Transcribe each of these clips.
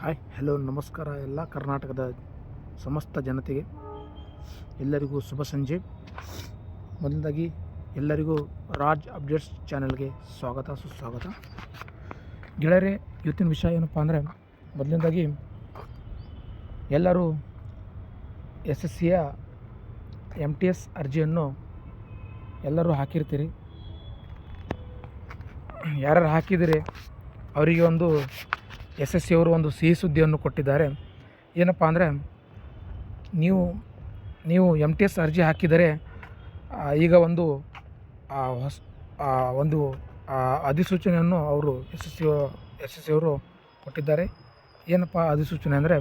Hi hello ನಮಸ್ಕಾರ ಎಲ್ಲ ಕರ್ನಾಟಕದ ಸಮಸ್ತ ಜನತೆಗೆ ಎಲ್ಲರಿಗೂ ಶುಭ ಸಂಜೆ. ಮೊದಲದಾಗಿ ಎಲ್ಲರಿಗೂ ರಾಜ್ ಅಪ್ಡೇಟ್ಸ್ ಚಾನೆಲ್ಗೆ ಸ್ವಾಗತ ಸುಸ್ವಾಗತ. ಗೆಳೆಯರೆ, ಇವತ್ತಿನ ವಿಷಯ ಏನಪ್ಪ ಅಂದರೆ, ಮೊದಲನೇದಾಗಿ ಎಲ್ಲರೂ SSCಯ MTS ಅರ್ಜಿಯನ್ನು ಎಲ್ಲರೂ ಹಾಕಿರ್ತೀರಿ. ಯಾರ್ಯಾರು ಹಾಕಿದಿರಿ ಅವರಿಗೆ ಒಂದು SSC ಅವರು ಒಂದು ಸಿಹಿ ಸುದ್ದಿಯನ್ನು ಕೊಟ್ಟಿದ್ದಾರೆ. ಏನಪ್ಪ ಅಂದರೆ, ನೀವು MTS ಅರ್ಜಿ ಹಾಕಿದರೆ ಈಗ ಒಂದು ಅಧಿಸೂಚನೆಯನ್ನು ಅವರು SSC ಅವರು ಕೊಟ್ಟಿದ್ದಾರೆ. ಏನಪ್ಪ ಅಧಿಸೂಚನೆ ಅಂದರೆ,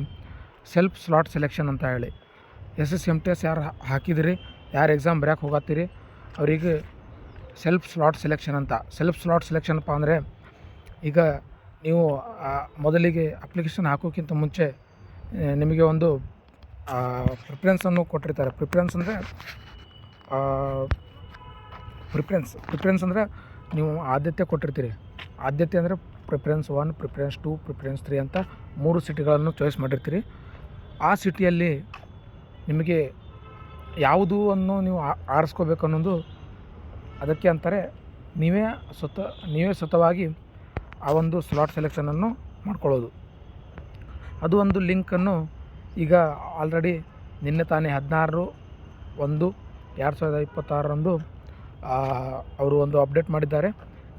ಸೆಲ್ಫ್ ಸ್ಲಾಟ್ ಸೆಲೆಕ್ಷನ್ ಅಂತ ಹೇಳಿ. SSC MTS ಯಾರು ಹಾಕಿದಿರಿ, ಯಾರು ಎಕ್ಸಾಮ್ ಬರೆಯೋಕೆ ಹೋಗತ್ತೀರಿ ಅವರಿಗೆ ಸೆಲ್ಫ್ ಸ್ಲಾಟ್ ಸೆಲೆಕ್ಷನ್ ಅಂತ. ಸೆಲ್ಫ್ ಸ್ಲಾಟ್ ಸೆಲೆಕ್ಷನ್ ಅಪ್ಪ ಅಂದರೆ, ಈಗ ನೀವು ಮೊದಲಿಗೆ ಅಪ್ಲಿಕೇಶನ್ ಹಾಕೋಕ್ಕಿಂತ ಮುಂಚೆ ನಿಮಗೆ ಒಂದು ಪ್ರಿಫರೆನ್ಸನ್ನು ಕೊಟ್ಟಿರ್ತಾರೆ. ಪ್ರಿಫರೆನ್ಸ್ ಅಂದರೆ ನೀವು ಆದ್ಯತೆ ಕೊಟ್ಟಿರ್ತೀರಿ. ಆದ್ಯತೆ ಅಂದರೆ ಪ್ರಿಫರೆನ್ಸ್ 1, ಪ್ರಿಫರೆನ್ಸ್ 2, ಪ್ರಿಫರೆನ್ಸ್ 3 ಅಂತ 3 ಸಿಟಿಗಳನ್ನು ಚಾಯ್ಸ್ ಮಾಡಿರ್ತೀರಿ. ಆ ಸಿಟಿಯಲ್ಲಿ ನಿಮಗೆ ಯಾವುದು ಅನ್ನು ನೀವು ಆರಿಸ್ಕೋಬೇಕು ಅನ್ನೋದು ಅದಕ್ಕೆ ಅಂತಾರೆ. ನೀವೇ ಸ್ವತಃವಾಗಿ ಆ ಒಂದು ಸ್ಲಾಟ್ ಸೆಲೆಕ್ಷನನ್ನು ಮಾಡ್ಕೊಳ್ಳೋದು. ಅದು ಒಂದು ಲಿಂಕನ್ನು ಈಗ ಆಲ್ರೆಡಿ ನಿನ್ನೆ ತಾನೇ 16/1/2026 ಅವರು ಒಂದು ಅಪ್ಡೇಟ್ ಮಾಡಿದ್ದಾರೆ.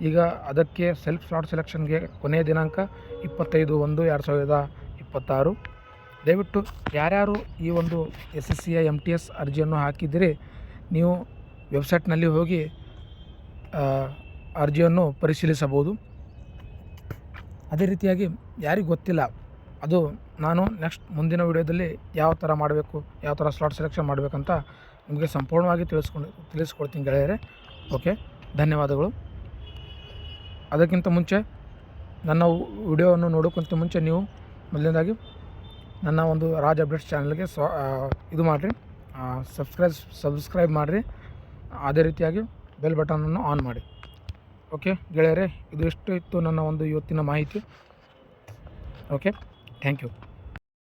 ಈಗ ಅದಕ್ಕೆ ಸೆಲ್ಫ್ ಸ್ಲಾಟ್ ಸೆಲೆಕ್ಷನ್ಗೆ ಕೊನೆಯ ದಿನಾಂಕ 25/1/2026. ದಯವಿಟ್ಟು ಯಾರ್ಯಾರು ಈ ಒಂದು SSCಯ MTS ಅರ್ಜಿಯನ್ನು ಹಾಕಿದ್ದೀರಿ, ನೀವು ವೆಬ್ಸೈಟ್ನಲ್ಲಿ ಹೋಗಿ ಅರ್ಜಿಯನ್ನು ಪರಿಶೀಲಿಸಬಹುದು. ಅದೇ ರೀತಿಯಾಗಿ ಯಾರಿಗೆ ಗೊತ್ತಿಲ್ಲ, ಅದು ನಾನು ಮುಂದಿನ ವಿಡಿಯೋದಲ್ಲಿ ಯಾವ ಥರ ಮಾಡಬೇಕು, ಯಾವ ಥರ ಸ್ಲಾಟ್ ಸೆಲೆಕ್ಷನ್ ಮಾಡಬೇಕಂತ ನಿಮಗೆ ಸಂಪೂರ್ಣವಾಗಿ ತಿಳಿಸ್ಕೊಡ್ತೀನಿ ಗೆಳೆಯರೆ. ಓಕೆ, ಧನ್ಯವಾದಗಳು. ಅದಕ್ಕಿಂತ ಮುಂಚೆ ನನ್ನ ವಿಡಿಯೋವನ್ನು ನೋಡೋಕ್ಕಿಂತ ಮುಂಚೆ ನೀವು ಮೊದಲನೇದಾಗಿ ನನ್ನ ಒಂದು ರಾಜ್ ಅಪ್ಡೇಟ್ಸ್ ಚಾನಲ್ಗೆ ಇದು ಮಾಡಿರಿ, ಸಬ್ಸ್ಕ್ರೈಬ್ ಮಾಡಿರಿ. ಅದೇ ರೀತಿಯಾಗಿ ಬೆಲ್ ಬಟನನ್ನು ಆನ್ ಮಾಡಿ. ಓಕೆ ಗೆಳೆಯರೆ, ಇದು ಎಷ್ಟು ಇತ್ತು ನನ್ನ ಒಂದು ಇವತ್ತಿನ ಮಾಹಿತಿ. Okay, thank you.